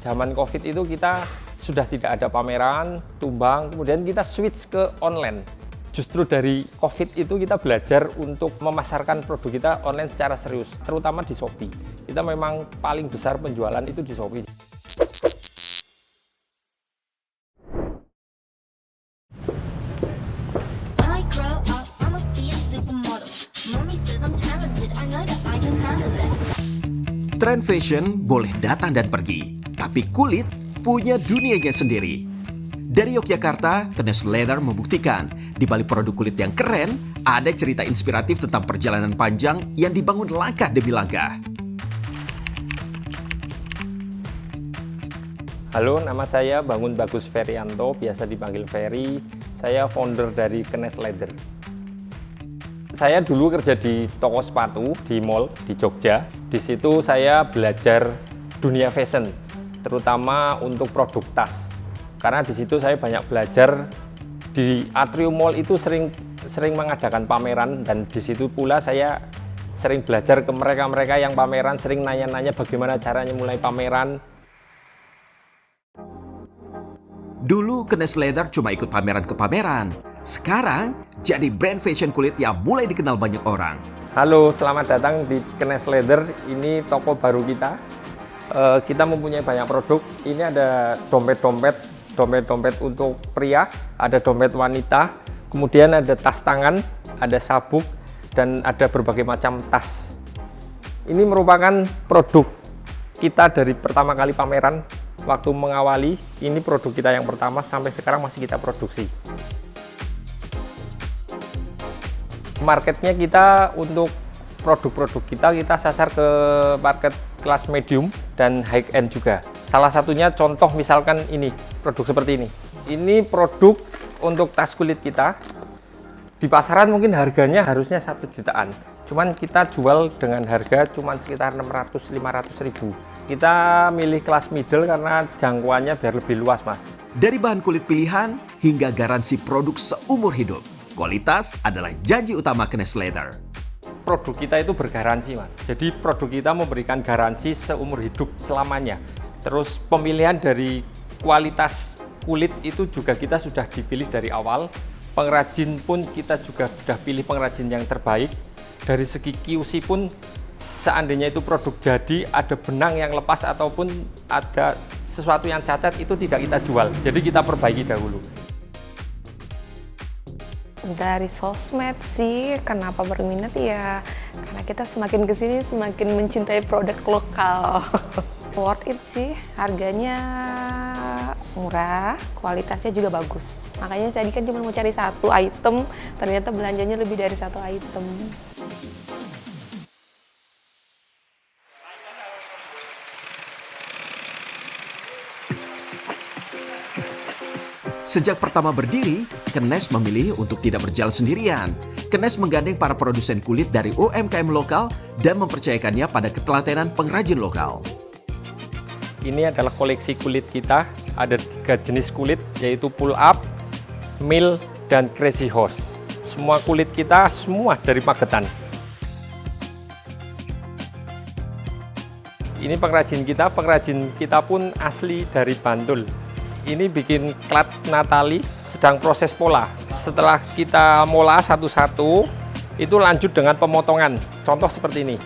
Zaman COVID itu kita sudah tidak ada pameran, tumbang, kemudian kita switch ke online. Justru dari COVID itu kita belajar untuk memasarkan produk kita online secara serius, terutama di Shopee. Kita memang paling besar penjualan itu di Shopee. Tren fashion boleh datang dan pergi, tapi kulit punya dunianya sendiri. Dari Yogyakarta, Kenes Leather membuktikan di balik produk kulit yang keren, ada cerita inspiratif tentang perjalanan panjang yang dibangun langkah demi langkah. Halo, nama saya Bangun Bagus Ferianto, biasa dipanggil Ferry. Saya founder dari Kenes Leather. Saya dulu kerja di toko sepatu di mall di Jogja. Di situ saya belajar dunia fashion, terutama untuk produk tas. Karena di situ saya banyak belajar. Di Atrium Mall itu sering mengadakan pameran, dan di situ pula saya sering belajar ke mereka yang pameran, sering nanya-nanya bagaimana caranya mulai pameran. Dulu Kenes Leather cuma ikut pameran ke pameran. Sekarang jadi brand fashion kulit yang mulai dikenal banyak orang. Halo, selamat datang di Kenes Leather. Ini toko baru kita. Kita mempunyai banyak produk. Ini ada dompet untuk pria, ada dompet wanita, kemudian ada tas tangan, ada sabuk, dan ada berbagai macam tas. Ini merupakan produk kita dari pertama kali pameran. Waktu mengawali, ini produk kita yang pertama, sampai sekarang masih kita produksi. Marketnya kita untuk produk-produk kita sasar ke market kelas medium dan high end juga. Salah satunya contoh misalkan ini, produk seperti ini. Ini produk untuk tas kulit kita. Di pasaran mungkin harganya harusnya 1 jutaan. Cuman kita jual dengan harga cuman sekitar 600-500 ribu. Kita milih kelas middle karena jangkauannya biar lebih luas, Mas. Dari bahan kulit pilihan hingga garansi produk seumur hidup, kualitas adalah janji utama Kenes Leather. Produk kita itu bergaransi, Mas. Jadi produk kita memberikan garansi seumur hidup selamanya. Terus pemilihan dari kualitas kulit itu juga kita sudah dipilih dari awal. Pengrajin pun kita juga sudah pilih pengrajin yang terbaik. Dari segi QC pun seandainya itu produk jadi, ada benang yang lepas ataupun ada sesuatu yang cacat, itu tidak kita jual. Jadi kita perbaiki dahulu. Dari sosmed sih, kenapa berminat ya? Karena kita semakin kesini semakin mencintai produk lokal. Worth it sih, harganya murah, kualitasnya juga bagus. Makanya tadi kan cuma mau cari satu item, ternyata belanjanya lebih dari satu item. Sejak pertama berdiri, Kenes memilih untuk tidak berjalan sendirian. Kenes menggandeng para produsen kulit dari UMKM lokal dan mempercayakannya pada ketelatenan pengrajin lokal. Ini adalah koleksi kulit kita. Ada 3 jenis kulit, yaitu pull up, mill, dan crazy horse. Semua kulit kita semua dari Magetan. Ini pengrajin kita pun asli dari Bantul. Ini bikin klat Natali, sedang proses pola. Setelah kita mola satu-satu, itu lanjut dengan pemotongan. Contoh seperti ini.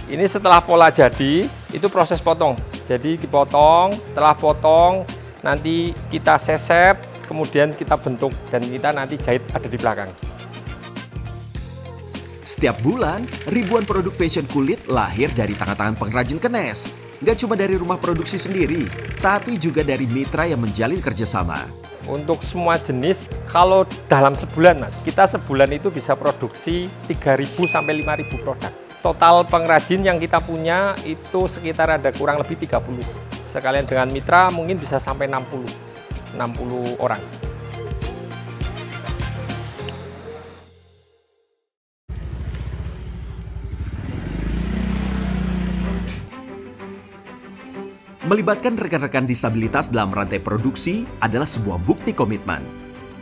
Ini setelah pola jadi, itu proses potong. Jadi dipotong, setelah potong, nanti kita seset, kemudian kita bentuk, dan kita nanti jahit ada di belakang. Setiap bulan, ribuan produk fashion kulit lahir dari tangan-tangan pengrajin Kenes. Nggak cuma dari rumah produksi sendiri, tapi juga dari mitra yang menjalin kerjasama. Untuk semua jenis, kalau dalam sebulan, Mas, kita sebulan itu bisa produksi 3.000 sampai 5.000 produk. Total pengrajin yang kita punya itu sekitar ada kurang lebih 30. Sekalian dengan mitra mungkin bisa sampai 60 orang. Melibatkan rekan-rekan disabilitas dalam rantai produksi adalah sebuah bukti komitmen.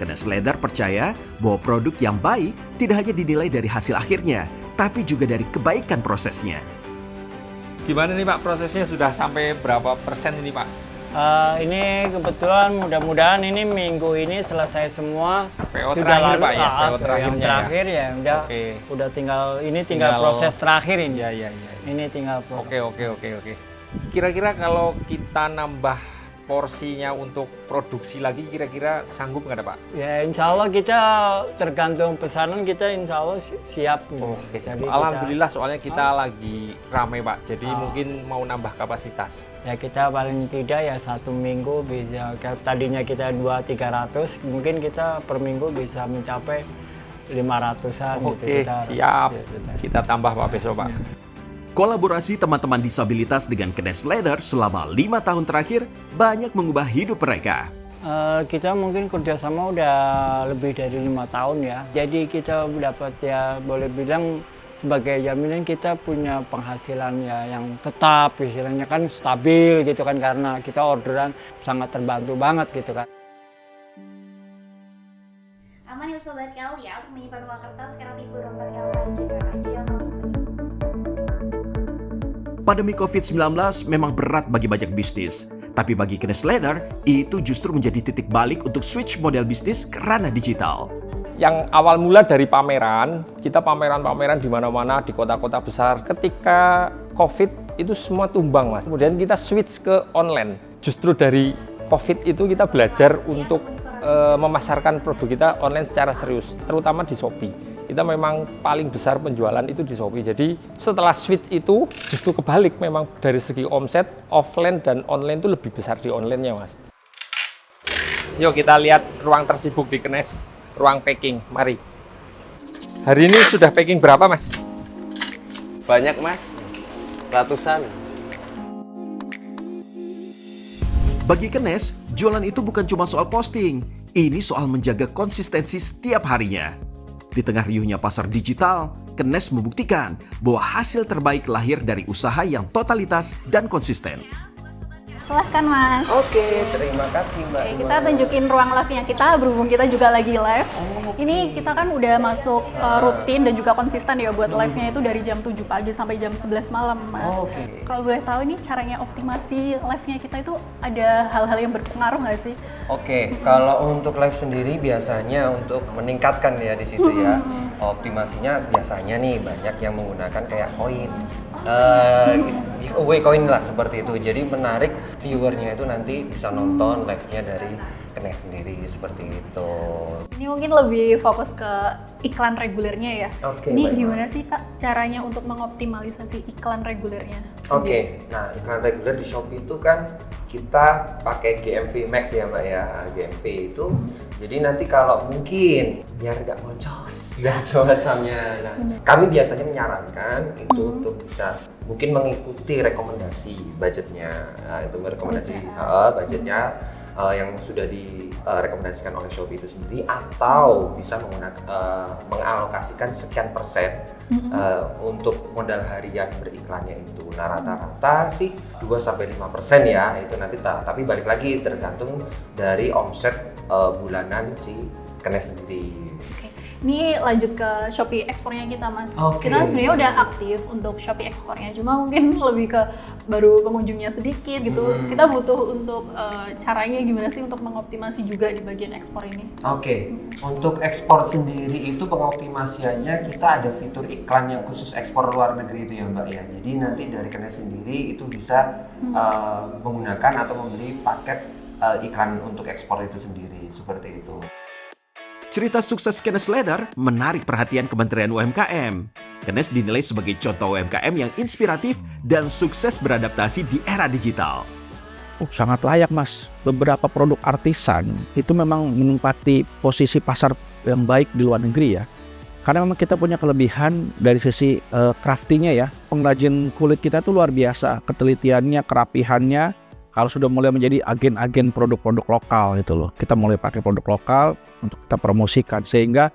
Kenes Leather percaya bahwa produk yang baik tidak hanya dinilai dari hasil akhirnya, tapi juga dari kebaikan prosesnya. Gimana nih Pak, prosesnya sudah sampai berapa persen ini Pak? Ini kebetulan mudah-mudahan ini minggu ini selesai semua. PO Sudah terakhir lalu, Pak ya, PO yang terakhirnya terakhir ya, udah. Oke. Udah tinggal proses terakhir ini. Iya. Ini tinggal proses. Oke. Kira-kira kalau kita nambah porsinya untuk produksi lagi, kira-kira sanggup nggak ada Pak? Ya insya Allah kita tergantung pesanan, kita insya Allah siap. Oke, siap. Jadi Alhamdulillah soalnya kita lagi ramai Pak, jadi mungkin mau nambah kapasitas. Ya kita paling tidak ya 1 minggu bisa, tadinya kita 200-300, mungkin kita per minggu bisa mencapai 500-an gitu. Oke, siap. Kita tambah Pak besok Pak. Kolaborasi teman-teman disabilitas dengan Knes Leather selama 5 tahun terakhir banyak mengubah hidup mereka. Kita mungkin kerjasama udah lebih dari 5 tahun ya. Jadi kita dapat ya boleh bilang sebagai jaminan kita punya penghasilan ya yang tetap, istilahnya kan stabil gitu kan, karena kita orderan sangat terbantu banget gitu kan. Aman ya Sobat Kel ya untuk menyimpan uang kertas karena tipe dompet yang lain juga aja yang untuk Pandemi COVID-19 memang berat bagi banyak bisnis. Tapi bagi Knes Leather, itu justru menjadi titik balik untuk switch model bisnis ke ranah digital. Yang awal mula dari pameran, kita pameran-pameran di mana-mana, di kota-kota besar. Ketika COVID itu semua tumbang Mas. Kemudian kita switch ke online. Justru dari COVID itu kita belajar untuk memasarkan produk kita online secara serius, terutama di Shopee. Kita memang paling besar penjualan itu di Shopee. Jadi setelah switch itu justru kebalik, memang dari segi omset offline dan online itu lebih besar di online-nya Mas. Yuk kita lihat ruang tersibuk di Knes, ruang packing. Mari. Hari ini sudah packing berapa Mas? Banyak Mas, ratusan. Bagi Knes, jualan itu bukan cuma soal posting. Ini soal menjaga konsistensi setiap harinya. Di tengah riuhnya pasar digital, Knes membuktikan bahwa hasil terbaik lahir dari usaha yang totalitas dan konsisten. Silahkan Mas. Oke, terima kasih Mbak. Oke, kita tunjukin ruang live-nya kita, berhubung kita juga lagi live. Ini kita kan udah masuk rutin dan juga konsisten ya buat live-nya itu dari jam 7 pagi sampai jam 11 malam Mas. Kalau boleh tahu ini caranya optimasi live-nya kita itu ada hal-hal yang berpengaruh nggak sih? Oke, kalau untuk live sendiri biasanya untuk meningkatkan ya di situ ya. Optimasinya biasanya nih banyak yang menggunakan kayak koin. Giveaway koin lah seperti itu. Jadi menarik viewernya itu nanti bisa nonton live-nya dari Knes sendiri seperti itu. Ini mungkin lebih fokus ke iklan regulernya ya. Oke, Ini baik. gimana sih Kak caranya untuk mengoptimalisasi iklan regulernya? Oke, nah iklan reguler di Shopee itu kan kita pakai GMV Max ya Mbak ya. GMV itu jadi nanti kalau mungkin biar nggak boncos dan semacamnya. Nah, kami biasanya menyarankan itu untuk bisa mungkin mengikuti rekomendasi budgetnya. Nah, itu rekomendasi budgetnya yang sudah direkomendasikan oleh Shopee itu sendiri, atau bisa menggunakan mengalokasikan sekian persen untuk modal harian beriklannya itu. Nah rata-rata sih 2-5% ya itu nanti, tapi balik lagi tergantung dari omset bulanan si Knes sendiri. Ini lanjut ke Shopee ekspornya kita Mas. Oke. Kita sebenarnya udah aktif untuk Shopee ekspornya, cuma mungkin lebih ke baru pengunjungnya sedikit gitu. Kita butuh untuk caranya gimana sih untuk mengoptimasi juga di bagian ekspor ini. Oke, untuk ekspor sendiri itu pengoptimasiannya kita ada fitur iklan yang khusus ekspor luar negeri itu ya Mbak ya. Jadi nanti dari Knes sendiri itu bisa menggunakan atau membeli paket iklan untuk ekspor itu sendiri, seperti itu. Cerita sukses Knes Leather menarik perhatian Kementerian UMKM. Knes dinilai sebagai contoh UMKM yang inspiratif dan sukses beradaptasi di era digital. Sangat layak Mas. Beberapa produk artisan itu memang menempati posisi pasar yang baik di luar negeri ya. Karena memang kita punya kelebihan dari sisi craftingnya ya. Pengrajin kulit kita tuh luar biasa. Ketelitiannya, kerapihannya. Kalau sudah mulai menjadi agen-agen produk-produk lokal gitu loh. Kita mulai pakai produk lokal untuk kita promosikan. Sehingga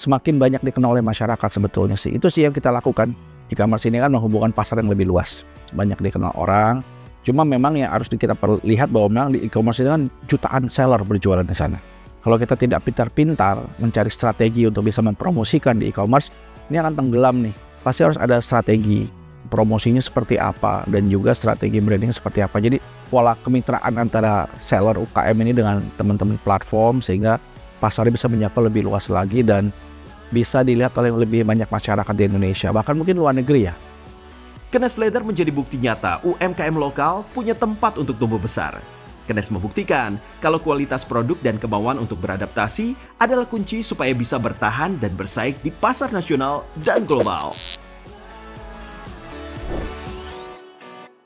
semakin banyak dikenal oleh masyarakat sebetulnya sih. Itu sih yang kita lakukan. E-commerce ini kan menghubungkan pasar yang lebih luas. Banyak dikenal orang. Cuma memang yang harus kita lihat bahwa memang di e-commerce ini kan jutaan seller berjualan di sana. Kalau kita tidak pintar-pintar mencari strategi untuk bisa mempromosikan di e-commerce, ini akan tenggelam nih. Pasti harus ada strategi. promosinya seperti apa, dan juga strategi branding seperti apa. Jadi pola kemitraan antara seller UKM ini dengan teman-teman platform sehingga pasarnya bisa menyapa lebih luas lagi dan bisa dilihat oleh lebih banyak masyarakat di Indonesia, bahkan mungkin luar negeri ya. Kenes Leather menjadi bukti nyata UMKM lokal punya tempat untuk tumbuh besar. Kenes membuktikan kalau kualitas produk dan kemauan untuk beradaptasi adalah kunci supaya bisa bertahan dan bersaing di pasar nasional dan global.